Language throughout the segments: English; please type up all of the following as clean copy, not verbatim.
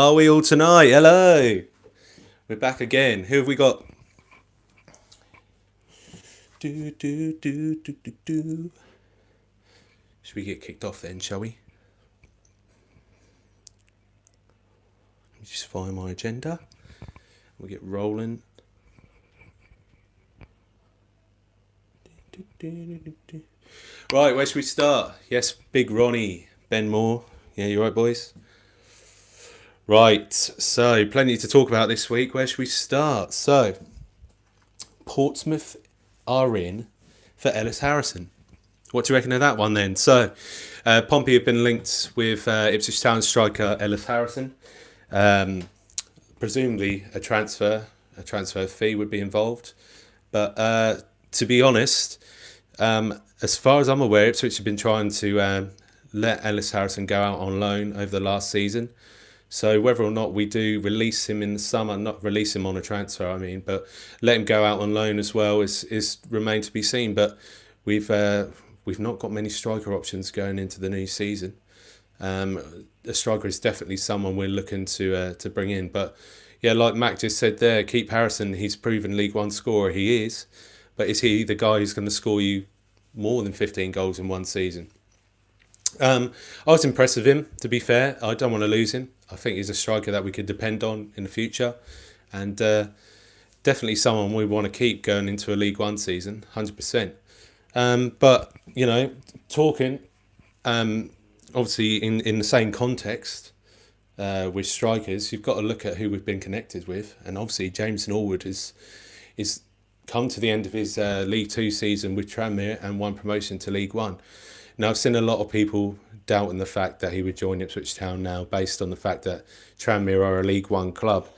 Are we all tonight? Hello. We're back again. Who have we got? Do. Should we get kicked off then, shall we? Let me just find my agenda. We'll get rolling. Right, where should we start? Yes, Big Ronnie, Ben Moore. Yeah, you right, boys? Right, so plenty to talk about this week. Where should we start? So, Portsmouth are in for Ellis Harrison. What do you reckon of that one then? So, Pompey have been linked with Ipswich Town striker Ellis Harrison. Presumably a transfer fee would be involved. But to be honest, as far as I'm aware, Ipswich have been trying to let Ellis Harrison go out on loan over the last season. So whether or not we do release him in the summer, not release him on a transfer, but let him go out on loan as well is remain to be seen. But we've not got many striker options going into the new season. A striker is definitely someone we're looking to bring in. But yeah, like Mac just said there, keep Harrison. He's proven League One scorer. He is, but is he the guy who's going to score you more than 15 goals in one season? I was impressed with him, to be fair. I don't want to lose him. I think he's a striker that we could depend on in the future, and definitely someone we want to keep going into a League One season, 100%. But, talking, obviously in the same context with strikers, you've got to look at who we've been connected with, and obviously James Norwood is come to the end of his League Two season with Tranmere and won promotion to League One. Now, I've seen a lot of people doubting the fact that he would join Ipswich Town now based on the fact that Tranmere are a League One club.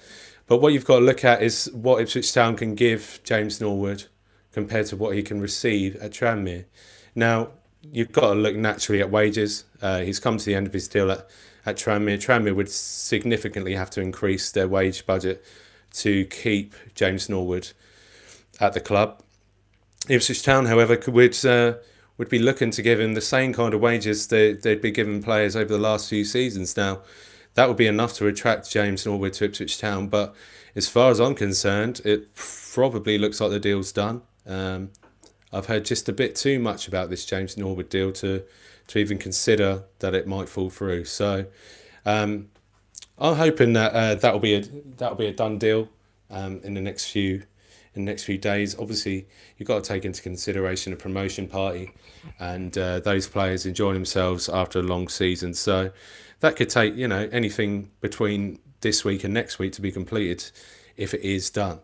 But what you've got to look at is what Ipswich Town can give James Norwood compared to what he can receive at Tranmere. Now, you've got to look naturally at wages. He's come to the end of his deal at Tranmere. Tranmere would significantly have to increase their wage budget to keep James Norwood at the club. Ipswich Town, however, would be looking to give him the same kind of wages they'd be giving players over the last few seasons. Now, that would be enough to attract James Norwood to Ipswich Town, but as far as I'm concerned, it probably looks like the deal's done. I've heard just a bit too much about this James Norwood deal to even consider that it might fall through. So I'm hoping that that'll be a done deal in the next few days. Obviously, you've got to take into consideration a promotion party and those players enjoying themselves after a long season. So that could take anything between this week and next week to be completed if it is done.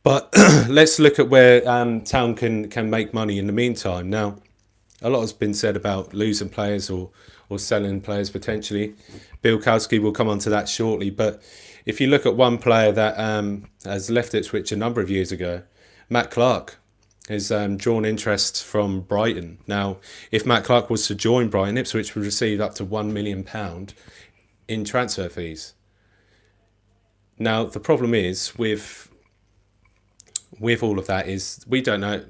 But let's look at where Town can make money in the meantime. Now, a lot has been said about losing players or selling players potentially. Bill Kowski will come on to that shortly, but if you look at one player that has left Ipswich a number of years ago, Matt Clark has drawn interest from Brighton. Now, if Matt Clark was to join Brighton, Ipswich would receive up to £1 million in transfer fees. Now, the problem is with all of that is we don't know.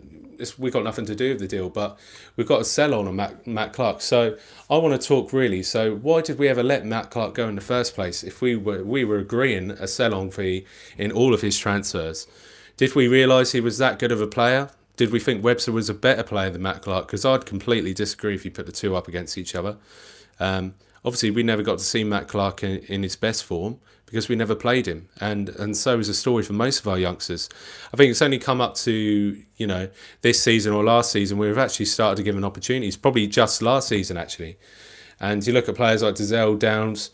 We've got nothing to do with the deal, but we've got a sell on Matt Clark. So I want to talk really. So why did we ever let Matt Clark go in the first place if we were agreeing a sell on fee in all of his transfers? Did we realise he was that good of a player? Did we think Webster was a better player than Matt Clark? Because I'd completely disagree if you put the two up against each other. Obviously, we never got to see Matt Clark in his best form because we never played him. And so is the story for most of our youngsters. I think it's only come up to, this season or last season where we've actually started to give him opportunities, probably just last season, actually. And you look at players like Dizelle, Downs,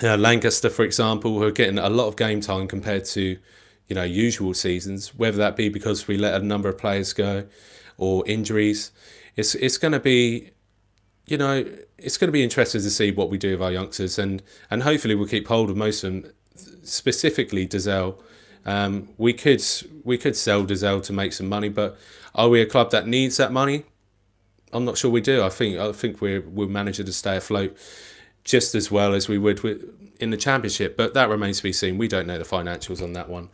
Lancaster, for example, who are getting a lot of game time compared to, usual seasons, whether that be because we let a number of players go or injuries. It's going to be... it's going to be interesting to see what we do with our youngsters, and hopefully we'll keep hold of most of them. Specifically, Dizelle. We could sell Dizelle to make some money, but are we a club that needs that money? I'm not sure we do. I think we'll manage to stay afloat just as well as we would in the Championship, but that remains to be seen. We don't know the financials on that one.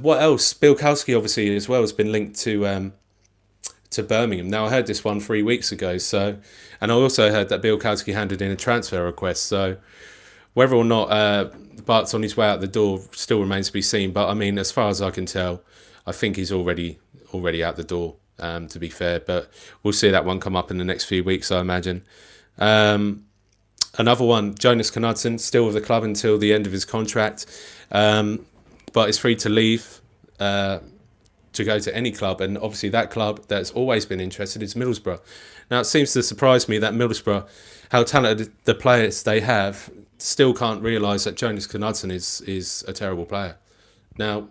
What else? Bill Kowski obviously as well has been linked to to Birmingham. Now, I heard this one 3 weeks ago, and I also heard that Bill Kowski handed in a transfer request. So whether or not Bart's on his way out the door still remains to be seen. But I mean, as far as I can tell, I think he's already out the door, to be fair. But we'll see that one come up in the next few weeks, I imagine. Another one, Jonas Knudsen, still with the club until the end of his contract, but is free to leave to go to any club. And obviously that club that's always been interested is Middlesbrough. Now, it seems to surprise me that Middlesbrough, how talented the players they have, still can't realise that Jonas Knudsen is a terrible player. Now,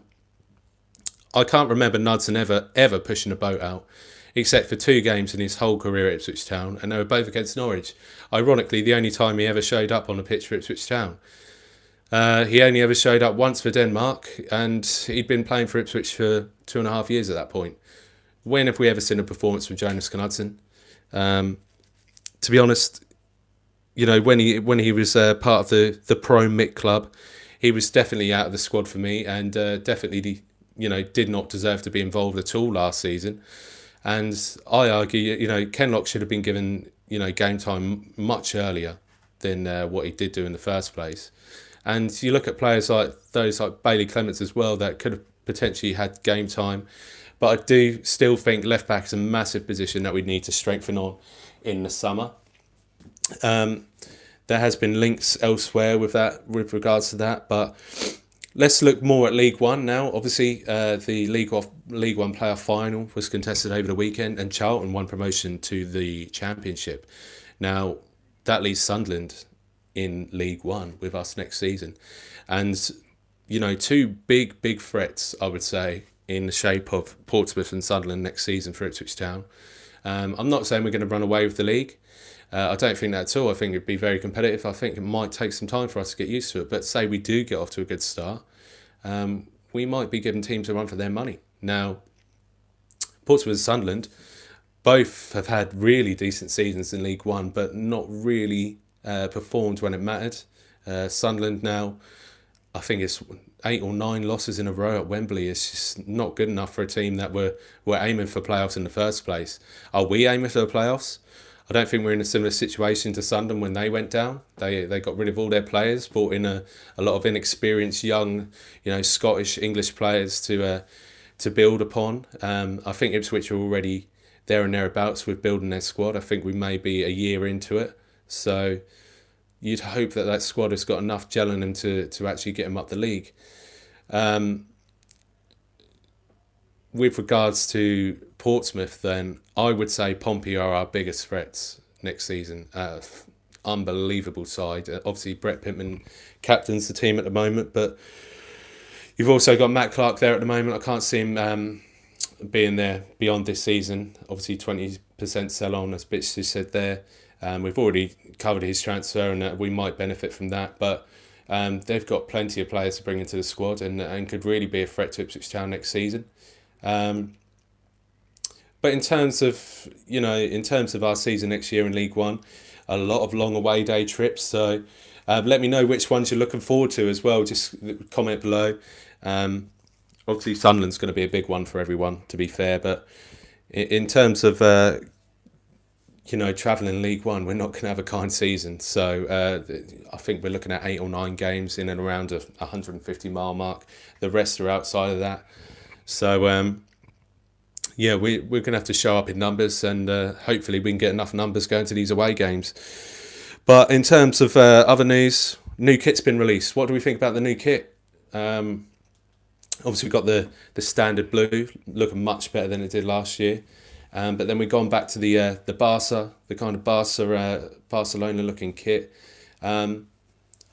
I can't remember Knudsen ever pushing a boat out, except for 2 games in his whole career at Ipswich Town, and they were both against Norwich. Ironically, the only time he ever showed up on the pitch for Ipswich Town. He only ever showed up once for Denmark, and he'd been playing for Ipswich for 2.5 years at that point. When have we ever seen a performance from Jonas Knudsen? To be honest, you know, when he was part of the Pro Mick club, he was definitely out of the squad for me, and definitely, you know, did not deserve to be involved at all last season. And I argue, you know, Kenlock should have been given, you know, game time much earlier than what he did do in the first place. And you look at players like those like Bailey Clements as well that could have potentially had game time. But I do still think left back is a massive position that we need to strengthen on in the summer. There has been links elsewhere with regards to that, but let's look more at League One now. Obviously, the League One playoff final was contested over the weekend, and Charlton won promotion to the Championship. Now, that leaves Sunderland in League One with us next season, and you know, 2 big threats, I would say, in the shape of Portsmouth and Sunderland next season for Ipswich Town. I'm not saying we're going to run away with the league. I don't think that at all. I think it'd be very competitive. I think it might take some time for us to get used to it. But say we do get off to a good start, we might be giving teams a run for their money. Now, Portsmouth and Sunderland both have had really decent seasons in League One, but not really performed when it mattered. Sunderland now, I think it's 8 or 9 losses in a row at Wembley. It's just not good enough for a team that were aiming for playoffs in the first place. Are we aiming for the playoffs? I don't think we're in a similar situation to Sunderland when they went down. They got rid of all their players, brought in a lot of inexperienced young, you know, Scottish, English players to build upon. I think Ipswich are already there and thereabouts with building their squad. I think we may be a year into it. So you'd hope that squad has got enough gel in them to actually get them up the league. With regards to Portsmouth, then, I would say Pompey are our biggest threats next season. Unbelievable side. Obviously, Brett Pittman captains the team at the moment, but you've also got Matt Clark there at the moment. I can't see him being there beyond this season. Obviously, 20% sell on, as Bitch just said there. We've already covered his transfer, and we might benefit from that. But they've got plenty of players to bring into the squad, and could really be a threat to Ipswich Town next season. But in terms of our season next year in League One, a lot of long away day trips. So let me know which ones you're looking forward to as well. Just comment below. Obviously, Sunderland's going to be a big one for everyone, to be fair. But in terms of travelling League One, we're not going to have a kind season. So I think we're looking at 8 or 9 games in and around a 150-mile mark. The rest are outside of that. So, we're going to have to show up in numbers, and hopefully we can get enough numbers going to these away games. But in terms of other news, new kit's been released. What do we think about the new kit? Obviously, we've got the standard blue, looking much better than it did last year. But then we've gone back to the Barca, the kind of Barcelona-looking kit.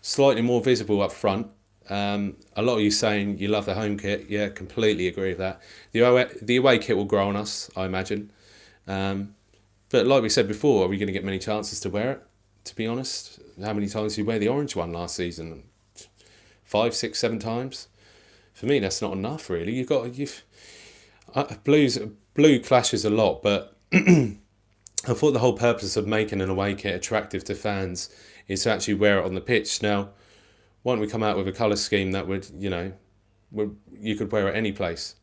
Slightly more visible up front. A lot of you saying you love the home kit. Yeah, completely agree with that. The away kit will grow on us, I imagine. But like we said before, are we going to get many chances to wear it? To be honest, how many times did you wear the orange one last season? 5, 6, 7 times. For me, that's not enough, really. Blue clashes a lot, but I thought the whole purpose of making an away kit attractive to fans is to actually wear it on the pitch. Now, why don't we come out with a colour scheme that would, you could wear it any place?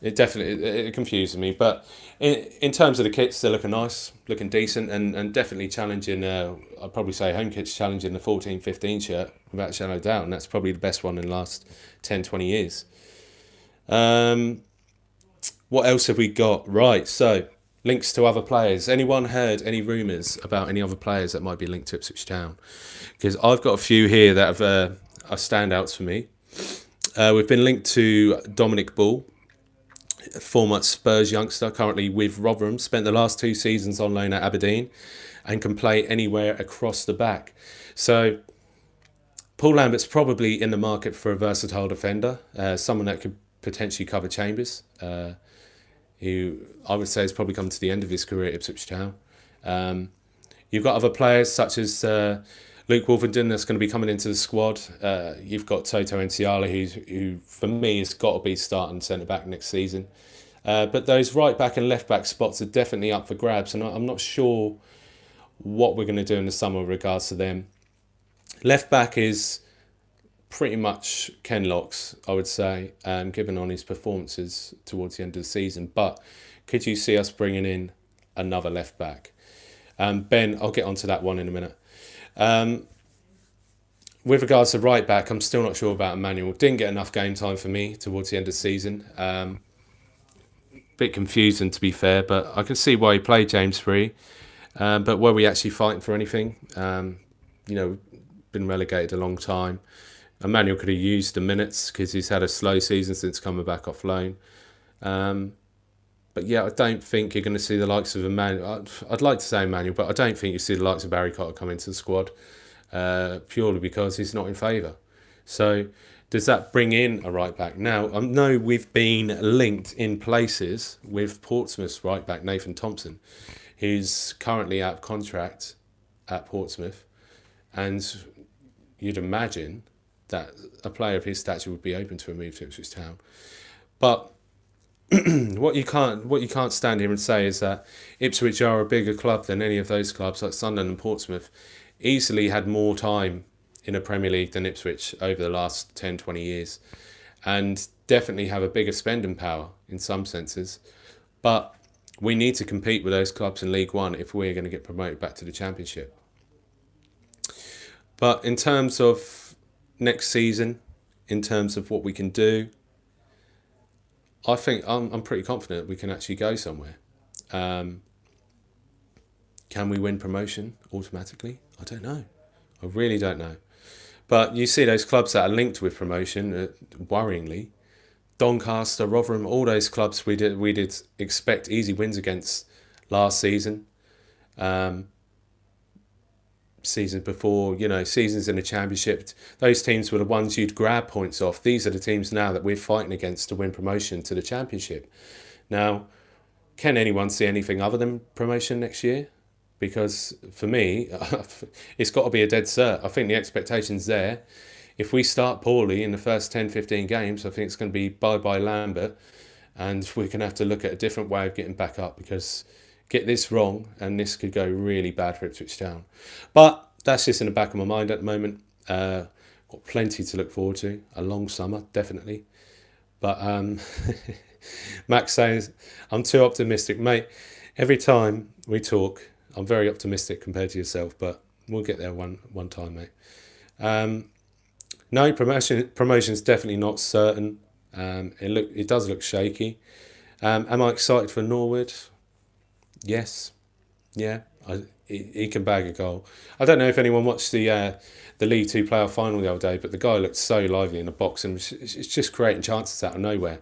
it confuses me. But in terms of the kits, they're looking nice, looking decent, and definitely challenging. I'd probably say home kits challenging the 14-15 shirt without a shadow of doubt. And that's probably the best one in the last 10, 20 years. What else have we got? Right, so links to other players. Anyone heard any rumours about any other players that might be linked to Ipswich Town? Because I've got a few here that have are standouts for me. We've been linked to Dominic Ball, a former Spurs youngster, currently with Rotherham, spent the last 2 seasons on loan at Aberdeen and can play anywhere across the back. So Paul Lambert's probably in the market for a versatile defender, someone that could potentially cover Chambers, who I would say has probably come to the end of his career at Ipswich Town. You've got other players such as Luke Wolverton that's going to be coming into the squad. You've got Toto Enciala, who for me has got to be starting centre back next season. But those right back and left back spots are definitely up for grabs, and I'm not sure what we're going to do in the summer with regards to them. Left back is pretty much Ken Locks, I would say, given on his performances towards the end of the season. But could you see us bringing in another left back? Ben, I'll get onto that one in a minute. With regards to right back, I'm still not sure about Emmanuel. Didn't get enough game time for me towards the end of the season. Bit confusing, to be fair, but I can see why he played James Free. But were we actually fighting for anything? Been relegated a long time. Emmanuel could have used the minutes because he's had a slow season since coming back off loan. But yeah, I don't think you're going to see the likes of Emmanuel. I'd like to say Emmanuel, but I don't think you see the likes of Barry Cotter come into the squad purely because he's not in favour. So does that bring in a right back? Now, I know we've been linked in places with Portsmouth's right back, Nathan Thompson, who's currently out of contract at Portsmouth. And you'd imagine that a player of his stature would be open to a move to Ipswich Town. But what you can't stand here and say is that Ipswich are a bigger club than any of those clubs, like Sunderland and Portsmouth, easily had more time in a Premier League than Ipswich over the last 10, 20 years, and definitely have a bigger spending power in some senses. But we need to compete with those clubs in League One if we're going to get promoted back to the Championship. But in terms of next season, in terms of what we can do, I think I'm pretty confident we can actually go somewhere. Can we win promotion automatically? I don't know. I really don't know. But you see those clubs that are linked with promotion, worryingly, Doncaster, Rotherham, all those clubs we did expect easy wins against last season. Seasons before, seasons in the Championship, those teams were the ones you'd grab points off. These are the teams now that we're fighting against to win promotion to the Championship. Now, can anyone see anything other than promotion next year? Because for me, it's got to be a dead cert. I think the expectation's there. If we start poorly in the first 10, 15 games, I think it's going to be bye-bye Lambert, and we're going to have to look at a different way of getting back up, because get this wrong and this could go really bad for Ipswich Town. But that's just in the back of my mind at the moment. Got plenty to look forward to. A long summer, definitely. But Max says, I'm too optimistic. Mate, every time we talk, I'm very optimistic compared to yourself, but we'll get there one time, mate. No, promotion's definitely not certain. It does look shaky. Am I excited for Norwood? Yes. Yeah, he can bag a goal. I don't know if anyone watched the League Two playoff final the other day, but the guy looked so lively in the box, and it's just creating chances out of nowhere.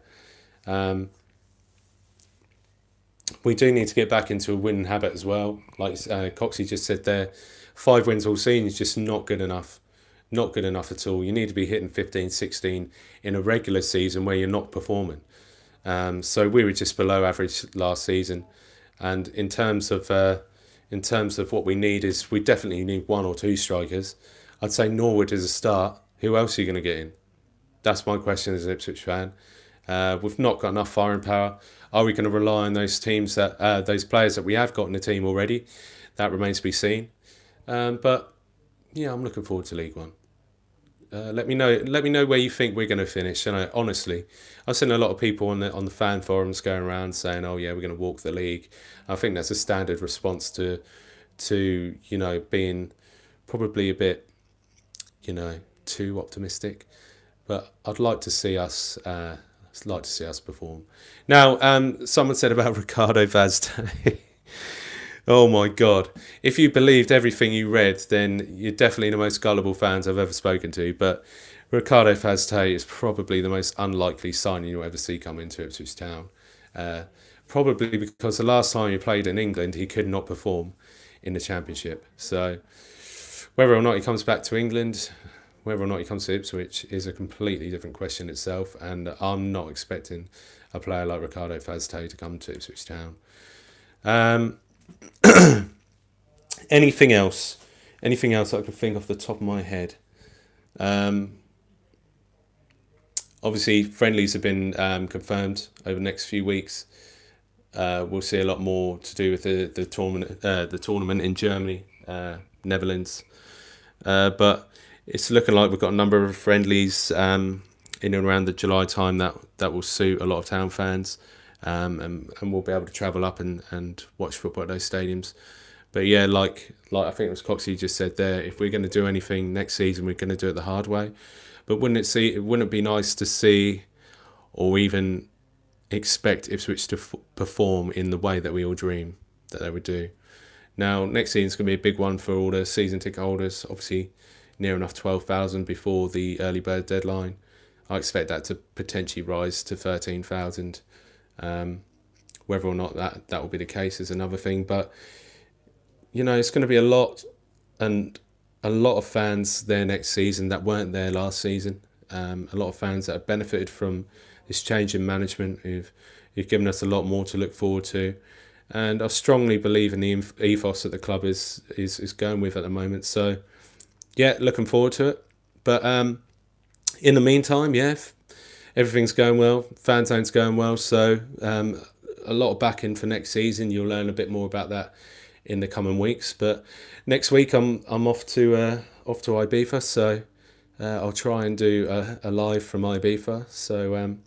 We do need to get back into a winning habit as well. Like Coxie just said there, 5 wins all season is just not good enough. Not good enough at all. You need to be hitting 15, 16 in a regular season where you're not performing. So we were just below average last season. And in terms of what we need is, we definitely need 1 or 2 strikers. I'd say Norwood is a start. Who else are you going to get in? That's my question as an Ipswich fan. We've not got enough firing power. Are we going to rely on those teams those players that we have got in the team already? That remains to be seen. But yeah, I'm looking forward to League One. let me know. Let me know where you think we're going to finish. And honestly, I've seen a lot of people on the fan forums going around saying, "Oh yeah, we're going to walk the league." I think that's a standard response to being probably a bit too optimistic. But I'd like to see us. Perform. Now, someone said about Ricardo Vazte. Oh my God. If you believed everything you read, then you're definitely the most gullible fans I've ever spoken to. But Ricardo Vazte is probably the most unlikely signing you'll ever see come into Ipswich Town. Probably because the last time he played in England, he could not perform in the Championship. So whether or not he comes back to England, whether or not he comes to Ipswich is a completely different question itself. And I'm not expecting a player like Ricardo Vazte to come to Ipswich Town. Anything else? Anything else I could think off the top of my head? Obviously, friendlies have been confirmed over the next few weeks. We'll see a lot more to do with the tournament in Germany, Netherlands. But it's looking like we've got a number of friendlies in and around the July time that will suit a lot of town fans. And we'll be able to travel up and watch football at those stadiums. But yeah, like I think it was Coxie just said there, if we're going to do anything next season, we're going to do it the hard way. But wouldn't it be nice to see, or even expect Ipswich to perform in the way that we all dream that they would do? Now, next season's going to be a big one for all the season ticket holders. Obviously, near enough 12,000 before the early bird deadline. I expect that to potentially rise to 13,000. Whether or not that will be the case is another thing, but it's going to be a lot of fans there next season that weren't there last season. A lot of fans that have benefited from this change in management who've given us a lot more to look forward to, and I strongly believe in the ethos that the club is going with at the moment. So yeah, looking forward to it. But in the meantime, yeah, everything's going well. Fanzone's going well. So a lot of backing for next season. You'll learn a bit more about that in the coming weeks. But next week I'm off to Ibiza. So I'll try and do a live from Ibiza. So